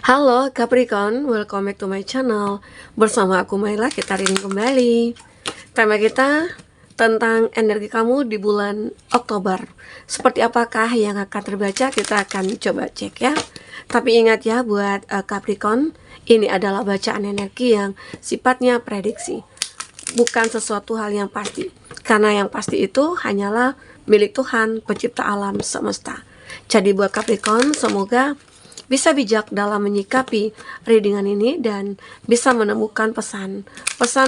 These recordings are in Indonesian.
Halo Capricorn, welcome back to my channel. Bersama aku Maila, kita reading kembali. Tema kita tentang energi kamu di bulan Oktober. Seperti apakah yang akan terbaca, kita akan coba cek ya. Tapi ingat ya buat Capricorn, ini adalah bacaan energi yang sifatnya prediksi, bukan sesuatu hal yang pasti. Karena yang pasti itu hanyalah milik Tuhan, pencipta alam semesta. Jadi buat Capricorn, semoga bisa bijak dalam menyikapi readingan ini dan bisa menemukan pesan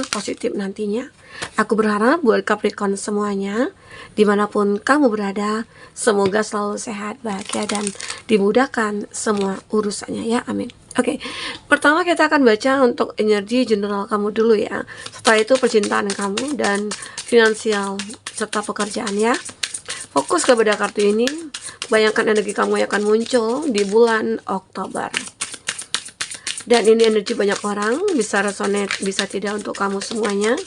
positif nantinya. Aku berharap buat Capricorn semuanya, dimanapun kamu berada, semoga selalu sehat, bahagia, dan dimudahkan semua urusannya ya, amin. Oke, pertama kita akan baca untuk energi general kamu dulu ya. Setelah itu percintaan kamu dan finansial serta pekerjaan ya. Fokus kepada kartu ini. Bayangkan energi kamu yang akan muncul di bulan Oktober. Dan ini energi banyak orang, bisa resonate, bisa tidak untuk kamu semuanya,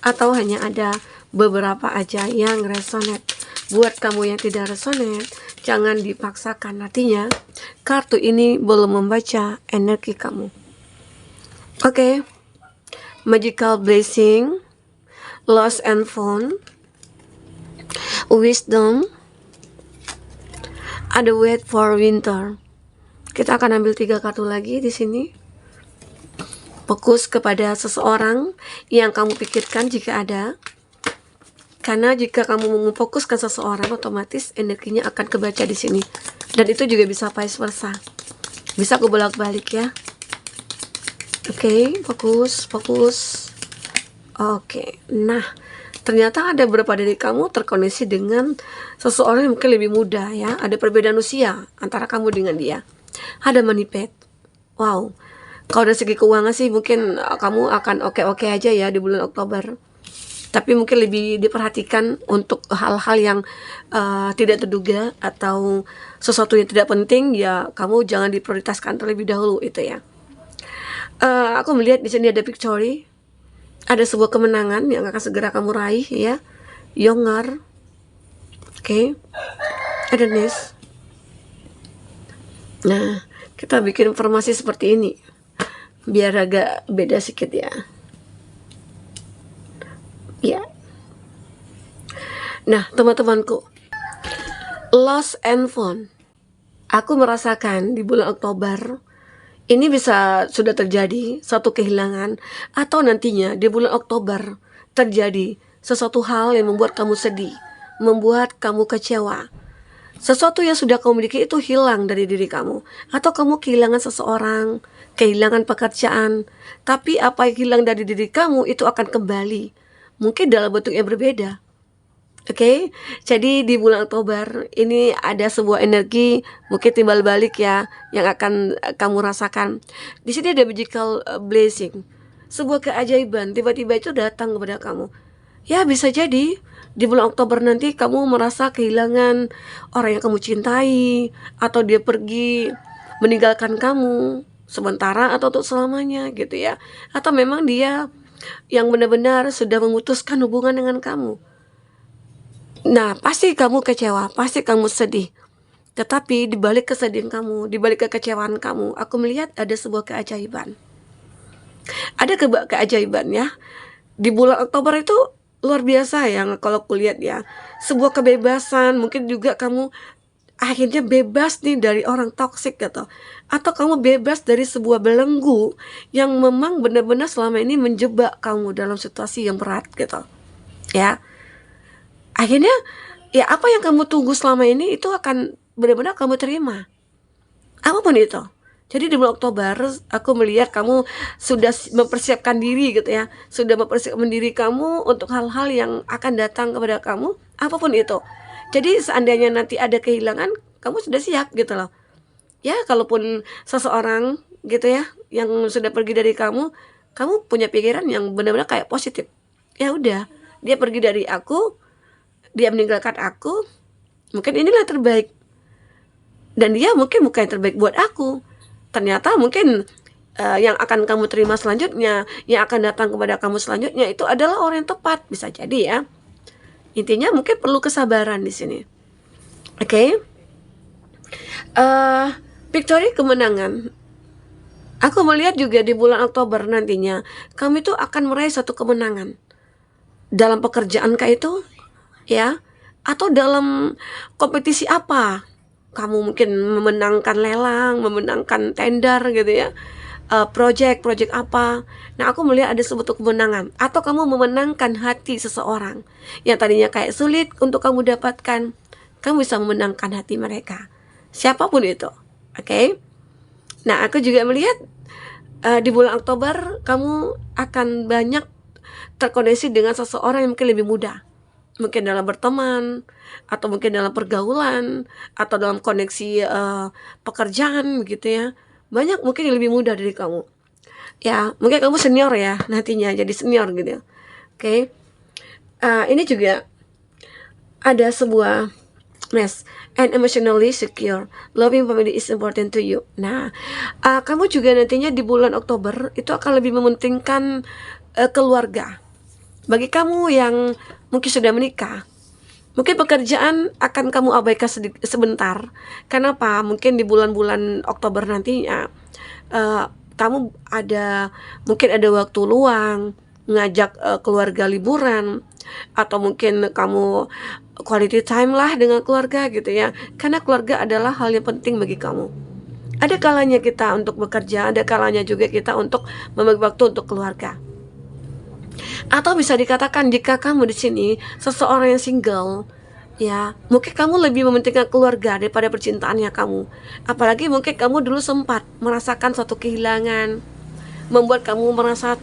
atau hanya ada beberapa aja yang resonate. Buat kamu yang tidak resonate, jangan dipaksakan. Artinya, kartu ini belum membaca energi kamu. Oke. Magical blessing, lost and found, wisdom, ada wait for winter. Kita akan ambil 3 kartu lagi di sini. Fokus kepada seseorang yang kamu pikirkan jika ada. Karena jika kamu memfokuskan seseorang, otomatis energinya akan kebaca di sini. Dan itu juga bisa vice versa. Bisa kebolak-balik ya. Oke, fokus. Oke, nah ternyata ada beberapa dari kamu terkoneksi dengan seseorang yang mungkin lebih muda ya. Ada perbedaan usia antara kamu dengan dia. Ada manipet. Wow. Kalau dari segi keuangan sih mungkin kamu akan oke-oke aja ya di bulan Oktober. Tapi mungkin lebih diperhatikan untuk hal-hal yang tidak terduga atau sesuatu yang tidak penting ya, kamu jangan diprioritaskan terlebih dahulu itu ya. Aku melihat di sini ada victory. Ada sebuah kemenangan yang akan segera kamu raih ya. Younger. Oke. Ada Nest. Nah, kita bikin informasi seperti ini biar agak beda sedikit ya. Ya. Nah, teman-temanku, lost and found. Aku merasakan di bulan Oktober ini bisa sudah terjadi suatu kehilangan, atau nantinya di bulan Oktober terjadi sesuatu hal yang membuat kamu sedih, membuat kamu kecewa. Sesuatu yang sudah kamu miliki itu hilang dari diri kamu, atau kamu kehilangan seseorang, kehilangan pekerjaan. Tapi apa yang hilang dari diri kamu itu akan kembali, mungkin dalam bentuk yang berbeda. Oke, jadi di bulan Oktober ini ada sebuah energi mungkin timbal balik ya yang akan kamu rasakan. Di sini ada magical blessing, sebuah keajaiban tiba-tiba itu datang kepada kamu. Ya bisa jadi di bulan Oktober nanti kamu merasa kehilangan orang yang kamu cintai, atau dia pergi meninggalkan kamu sementara atau untuk selamanya gitu ya. Atau memang dia yang benar-benar sudah memutuskan hubungan dengan kamu. Nah, pasti kamu kecewa, pasti kamu sedih. Tetapi di balik kesedihan kamu, di balik kekecewaan kamu, aku melihat ada sebuah keajaiban. Ada keajaiban ya. Di bulan Oktober itu luar biasa yang kalau aku lihat ya. Sebuah kebebasan, mungkin juga kamu akhirnya bebas nih dari orang toksik gitu. Atau kamu bebas dari sebuah belenggu yang memang benar-benar selama ini menjebak kamu dalam situasi yang berat gitu. Ya. Akhirnya ya apa yang kamu tunggu selama ini itu akan benar-benar kamu terima, apapun itu. Jadi di bulan Oktober aku melihat kamu sudah mempersiapkan diri gitu ya, sudah mempersiapkan diri kamu untuk hal-hal yang akan datang kepada kamu, apapun itu. Jadi seandainya nanti ada kehilangan, kamu sudah siap gitu loh ya. Kalaupun seseorang gitu ya yang sudah pergi dari kamu punya pikiran yang benar-benar kayak positif. Ya udah, dia pergi dari aku, dia meninggalkan aku, mungkin inilah terbaik. Dan dia mungkin bukan yang terbaik buat aku. Ternyata mungkin yang akan kamu terima selanjutnya, yang akan datang kepada kamu selanjutnya itu adalah orang yang tepat, bisa jadi ya. Intinya mungkin perlu kesabaran di sini. Oke. Victory kemenangan. Aku melihat juga di bulan Oktober nantinya, kamu itu akan meraih satu kemenangan dalam pekerjaan kah itu, ya, atau dalam kompetisi apa. Kamu mungkin memenangkan lelang, memenangkan tender gitu ya, project apa. Nah, aku melihat ada suatu kemenangan, atau kamu memenangkan hati seseorang yang tadinya kayak sulit untuk kamu dapatkan. Kamu bisa memenangkan hati mereka, siapapun itu. Oke. Nah, aku juga melihat di bulan Oktober kamu akan banyak terkoneksi dengan seseorang yang mungkin lebih muda, mungkin dalam berteman, atau mungkin dalam pergaulan, atau dalam koneksi pekerjaan begitu ya. Banyak mungkin yang lebih muda dari kamu, ya. Mungkin kamu senior ya, nantinya jadi senior gitu ya. Oke. Ini juga ada sebuah Yes, and emotionally secure. Loving family is important to you. Nah, kamu juga nantinya di bulan Oktober itu akan lebih mementingkan keluarga. Bagi kamu yang mungkin sudah menikah, mungkin pekerjaan akan kamu abaikan sebentar. Kenapa? Mungkin di bulan-bulan Oktober nantinya kamu mungkin ada waktu luang, ngajak keluarga liburan, atau mungkin kamu quality time lah dengan keluarga gitu ya. Karena keluarga adalah hal yang penting bagi kamu. Ada kalanya kita untuk bekerja, ada kalanya juga kita untuk membagi waktu untuk keluarga. Atau bisa dikatakan jika kamu di sini seseorang yang single, ya, mungkin kamu lebih mementingkan keluarga daripada percintaannya kamu. Apalagi mungkin kamu dulu sempat merasakan suatu kehilangan, membuat kamu merasa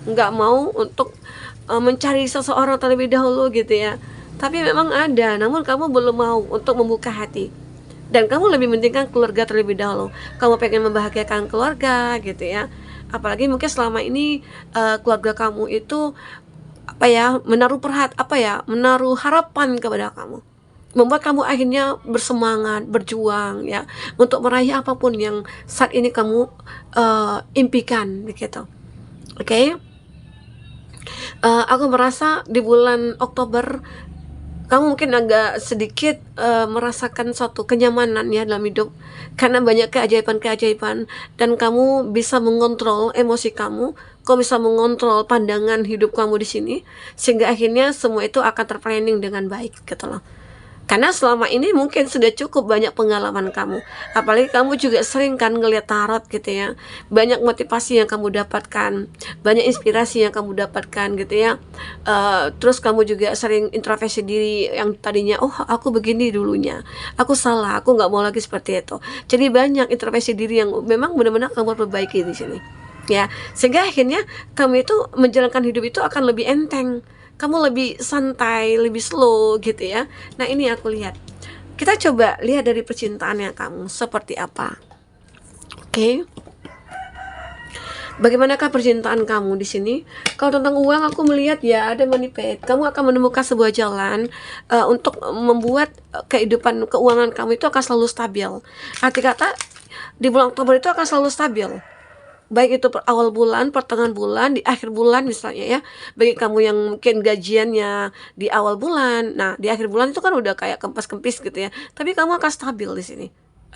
nggak mau untuk mencari seseorang terlebih dahulu gitu ya. Tapi memang ada, namun kamu belum mau untuk membuka hati. Dan kamu lebih mementingkan keluarga terlebih dahulu. Kamu pengen membahagiakan keluarga gitu ya. Apalagi mungkin selama ini keluarga kamu itu menaruh harapan kepada kamu. Membuat kamu akhirnya bersemangat, berjuang ya untuk meraih apapun yang saat ini kamu impikan begitu. Oke. Aku merasa di bulan Oktober kamu mungkin agak sedikit merasakan suatu kenyamanan ya dalam hidup, karena banyak keajaiban-keajaiban, dan kamu bisa mengontrol emosi kamu bisa mengontrol pandangan hidup kamu di sini, sehingga akhirnya semua itu akan terplanning dengan baik gitu loh. Karena selama ini mungkin sudah cukup banyak pengalaman kamu. Apalagi kamu juga sering kan ngeliat tarot gitu ya. Banyak motivasi yang kamu dapatkan, banyak inspirasi yang kamu dapatkan gitu ya. Terus kamu juga sering introspeksi diri yang tadinya, oh aku begini dulunya, aku salah, aku nggak mau lagi seperti itu. Jadi banyak introspeksi diri yang memang benar-benar kamu perbaiki di sini. Ya, sehingga akhirnya kamu itu menjalankan hidup itu akan lebih enteng. Kamu lebih santai, lebih slow gitu ya. Nah, ini aku lihat. Kita coba lihat dari percintaannya kamu seperti apa. Oke. Bagaimanakah percintaan kamu di sini? Kalau tentang uang aku melihat ya ada manifest. Kamu akan menemukan sebuah jalan untuk membuat kehidupan keuangan kamu itu akan selalu stabil. Arti kata di bulan Oktober itu akan selalu stabil. Baik itu awal bulan, pertengahan bulan, di akhir bulan misalnya ya. Bagi kamu yang mungkin gajiannya di awal bulan, nah di akhir bulan itu kan udah kayak kempes-kempis gitu ya. Tapi kamu akan stabil di sini.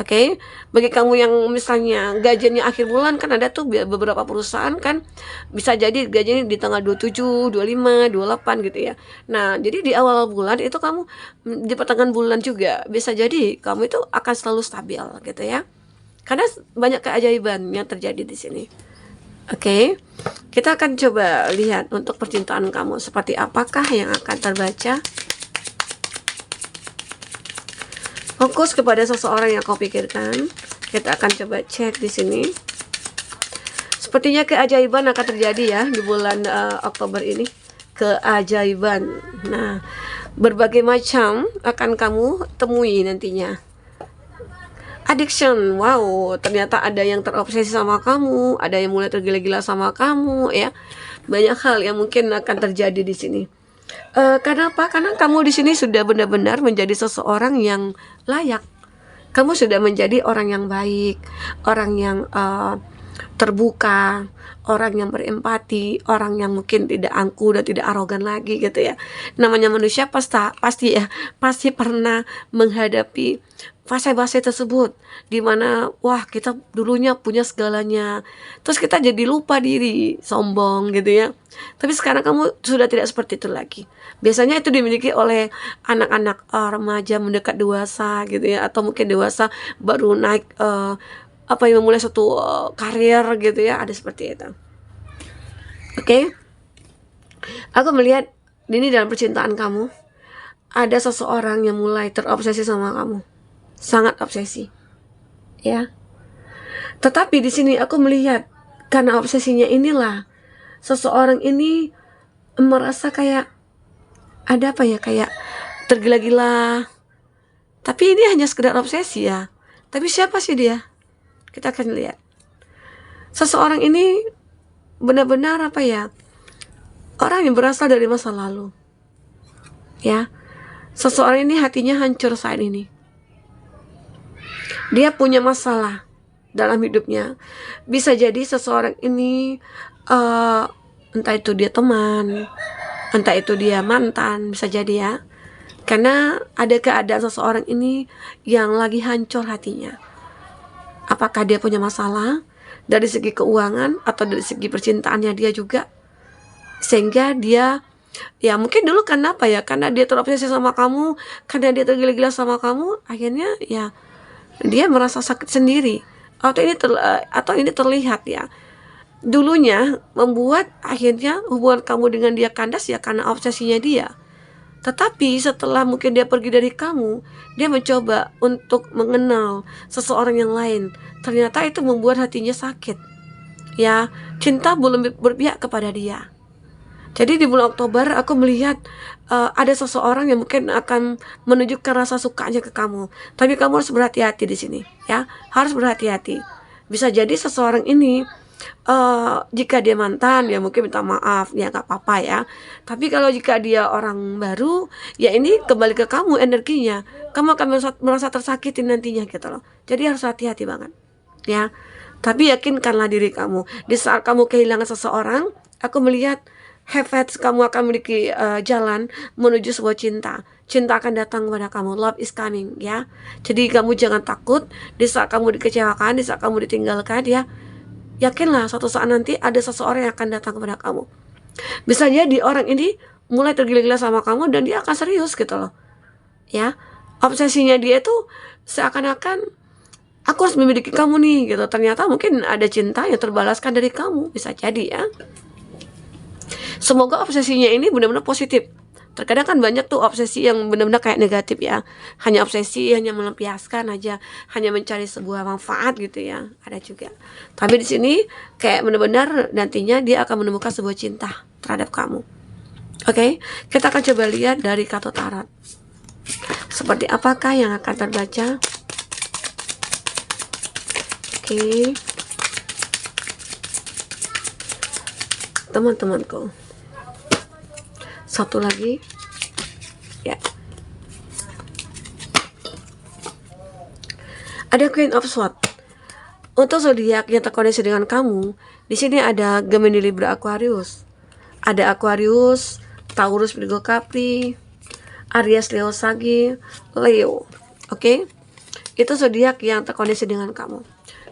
Oke. Bagi kamu yang misalnya gajiannya akhir bulan, kan ada tuh beberapa perusahaan kan bisa jadi gajinya di tanggal 27, 25, 28 gitu ya. Nah, jadi di awal bulan itu kamu di pertengahan bulan juga bisa jadi kamu itu akan selalu stabil gitu ya. Karena banyak keajaiban yang terjadi di sini. Oke. Kita akan coba lihat untuk percintaan kamu seperti apakah yang akan terbaca. Fokus kepada seseorang yang kau pikirkan. Kita akan coba cek di sini. Sepertinya keajaiban akan terjadi ya di bulan Oktober ini. Keajaiban. Nah, berbagai macam akan kamu temui nantinya. Addiction, wow, ternyata ada yang terobsesi sama kamu, ada yang mulai tergila-gila sama kamu, ya. Banyak hal yang mungkin akan terjadi di sini. Karena apa? Karena kamu di sini sudah benar-benar menjadi seseorang yang layak. Kamu sudah menjadi orang yang baik, orang yang terbuka, orang yang berempati, orang yang mungkin tidak angkuh dan tidak arogan lagi gitu ya. Namanya manusia pasti pernah menghadapi fase-fase tersebut, di mana wah kita dulunya punya segalanya, terus kita jadi lupa diri, sombong gitu ya. Tapi sekarang kamu sudah tidak seperti itu lagi. Biasanya itu dimiliki oleh anak-anak remaja mendekat dewasa gitu ya, atau mungkin dewasa baru naik memulai suatu karir gitu ya, ada seperti itu. Oke. Aku melihat ini dalam percintaan kamu ada seseorang yang mulai terobsesi sama kamu, sangat obsesi, ya. Tetapi di sini aku melihat karena obsesinya inilah seseorang ini merasa kayak ada apa ya, kayak tergila-gila. Tapi ini hanya sekedar obsesi ya. Tapi siapa sih dia? Kita akan lihat. Seseorang ini benar-benar apa ya? Orang yang berasal dari masa lalu. Ya. Seseorang ini hatinya hancur saat ini. Dia punya masalah dalam hidupnya. Bisa jadi seseorang ini entah itu dia teman, entah itu dia mantan, bisa jadi ya. Karena ada keadaan seseorang ini yang lagi hancur hatinya. Apakah dia punya masalah dari segi keuangan atau dari segi percintaannya dia juga, sehingga dia ya mungkin dulu kenapa ya, karena dia terobsesi sama kamu, karena dia tergila-gila sama kamu, akhirnya ya dia merasa sakit sendiri, atau ini terlihat ya dulunya membuat akhirnya hubungan kamu dengan dia kandas ya karena obsesinya dia. Tetapi setelah mungkin dia pergi dari kamu, dia mencoba untuk mengenal seseorang yang lain. Ternyata itu membuat hatinya sakit. Ya, cinta belum berpihak kepada dia. Jadi di bulan Oktober aku melihat ada seseorang yang mungkin akan menunjukkan rasa sukanya ke kamu. Tapi kamu harus berhati-hati di sini, ya. Harus berhati-hati. Bisa jadi seseorang ini jika dia mantan ya mungkin minta maaf ya, nggak apa-apa ya. Tapi kalau jika dia orang baru ya ini kembali ke kamu energinya, kamu akan merasa tersakiti nantinya gitu loh. Jadi harus hati-hati banget ya. Tapi yakinkanlah diri kamu, di saat kamu kehilangan seseorang, aku melihat kamu akan memiliki jalan menuju sebuah cinta. Cinta akan datang kepada kamu. Love is coming ya. Jadi kamu jangan takut di saat kamu dikecewakan, di saat kamu ditinggalkan ya. Yakinlah suatu saat nanti ada seseorang yang akan datang kepada kamu. Bisa jadi orang ini mulai tergila-gila sama kamu dan dia akan serius gitu loh. Ya. Obsesinya dia itu seakan-akan aku harus memiliki kamu nih gitu. Ternyata mungkin ada cinta yang terbalaskan dari kamu. Bisa jadi ya. Semoga obsesinya ini benar-benar positif. Terkadang kan banyak tuh obsesi yang benar-benar kayak negatif ya. Hanya obsesi, hanya melampiaskan aja, hanya mencari sebuah manfaat gitu ya. Ada juga. Tapi di sini kayak benar-benar nantinya dia akan menemukan sebuah cinta terhadap kamu. Oke, kita akan coba lihat dari kartu tarot. Seperti apakah yang akan terbaca? Oke. Teman-temanku. Satu lagi ya, ada Queen of Swords. Untuk zodiak yang terkoneksi dengan kamu, di sini ada Gemini, Libra, Aquarius. Ada Aquarius, Taurus, Virgo, Capri, Aries, Leo, Sagi, Leo. Oke? Itu zodiak yang terkoneksi dengan kamu.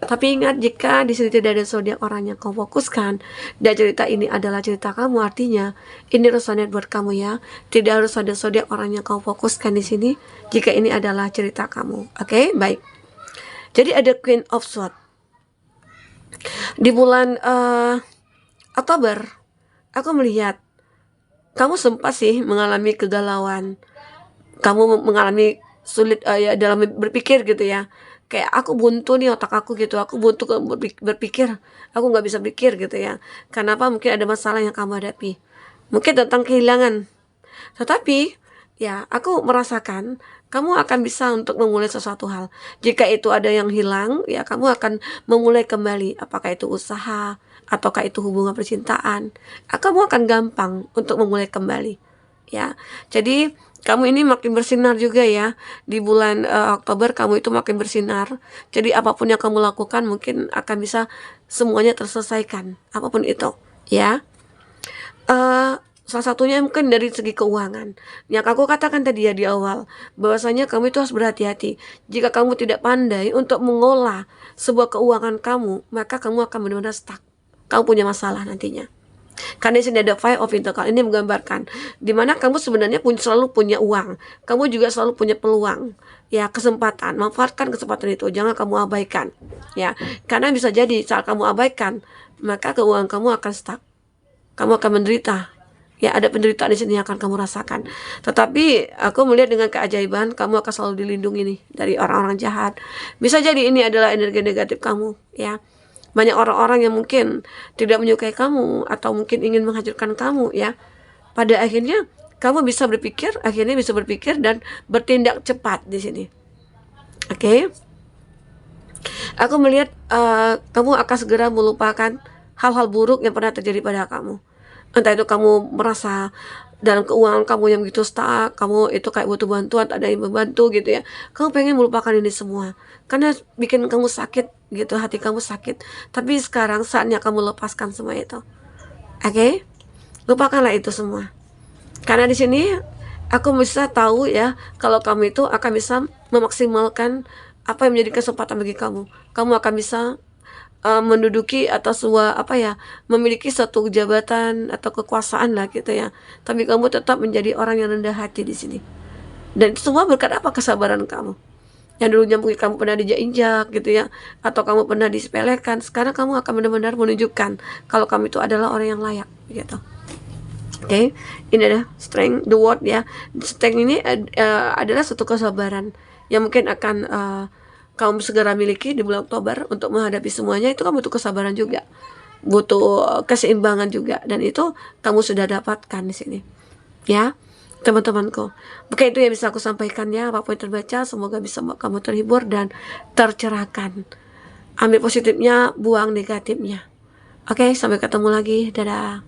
Tapi ingat, jika di sini tidak ada zodiak orang yang kamu fokuskan dan cerita ini adalah cerita kamu, artinya ini resonate buat kamu ya. Tidak harus ada zodiak orang yang kamu fokuskan di sini jika ini adalah cerita kamu. Oke, baik. Jadi ada Queen of Swords. Di bulan Oktober, aku melihat kamu sempat sih mengalami kegalauan. Kamu mengalami sulit ya dalam berpikir gitu ya. Kayak aku buntu nih otak aku gitu, aku buntu berpikir, aku nggak bisa pikir gitu ya. Kenapa? Mungkin ada masalah yang kamu hadapi, mungkin tentang kehilangan. Tetapi ya aku merasakan kamu akan bisa untuk memulai sesuatu hal. Jika itu ada yang hilang ya kamu akan memulai kembali. Apakah itu usaha ataukah itu hubungan percintaan, kamu akan gampang untuk memulai kembali ya. Jadi kamu ini makin bersinar juga ya di bulan Oktober, kamu itu makin bersinar. Jadi apapun yang kamu lakukan mungkin akan bisa semuanya terselesaikan, apapun itu, ya. eh Salah satunya mungkin dari segi keuangan. Yang aku katakan tadi ya di awal, bahwasanya kamu itu harus berhati-hati. Jika kamu tidak pandai untuk mengolah sebuah keuangan kamu, maka kamu akan benar-benar stuck. Kamu punya masalah nantinya. Karena di sini ada Five of Pentacles, ini menggambarkan dimana kamu sebenarnya selalu punya uang, kamu juga selalu punya peluang, ya, kesempatan. Manfaatkan kesempatan itu, jangan kamu abaikan, ya. Karena bisa jadi saat kamu abaikan, maka keuangan kamu akan stuck, kamu akan menderita. Ya, ada penderitaan di sini yang akan kamu rasakan. Tetapi aku melihat dengan keajaiban, kamu akan selalu dilindungi nih dari orang-orang jahat. Bisa jadi ini adalah energi negatif kamu, ya. Banyak orang-orang yang mungkin tidak menyukai kamu atau mungkin ingin menghancurkan kamu, ya. Pada akhirnya kamu akhirnya bisa berpikir dan bertindak cepat di sini. Oke. Aku melihat kamu akan segera melupakan hal-hal buruk yang pernah terjadi pada kamu. Entah itu kamu merasa dalam keuangan kamu yang begitu stuck, kamu itu kayak butuh bantuan, ada yang membantu gitu ya. Kamu pengen melupakan ini semua karena bikin kamu sakit gitu, hati kamu sakit. Tapi sekarang saatnya kamu lepaskan semua itu. Oke? Lupakanlah itu semua. Karena di sini aku bisa tahu ya, kalau kamu itu akan bisa memaksimalkan apa yang menjadi kesempatan bagi kamu. Kamu akan bisa menduduki atau memiliki satu jabatan atau kekuasaan lah gitu ya. Tapi kamu tetap menjadi orang yang rendah hati di sini. Dan itu semua berkat apa? Kesabaran kamu. Yang dulunya mungkin kamu pernah dijak-injak gitu ya, atau kamu pernah disepelekan, sekarang kamu akan benar-benar menunjukkan kalau kamu itu adalah orang yang layak gitu. Oke, ini adalah strength, the word ya. Strength ini adalah satu kesabaran yang mungkin akan kamu segera miliki di bulan Oktober untuk menghadapi semuanya. Itu kamu butuh kesabaran juga, butuh keseimbangan juga, dan itu kamu sudah dapatkan di sini, ya teman-temanku. Mungkin itu yang bisa aku sampaikan ya. Apapun yang terbaca, semoga bisa kamu terhibur dan tercerahkan. Ambil positifnya, buang negatifnya. Oke, sampai ketemu lagi. Dadah.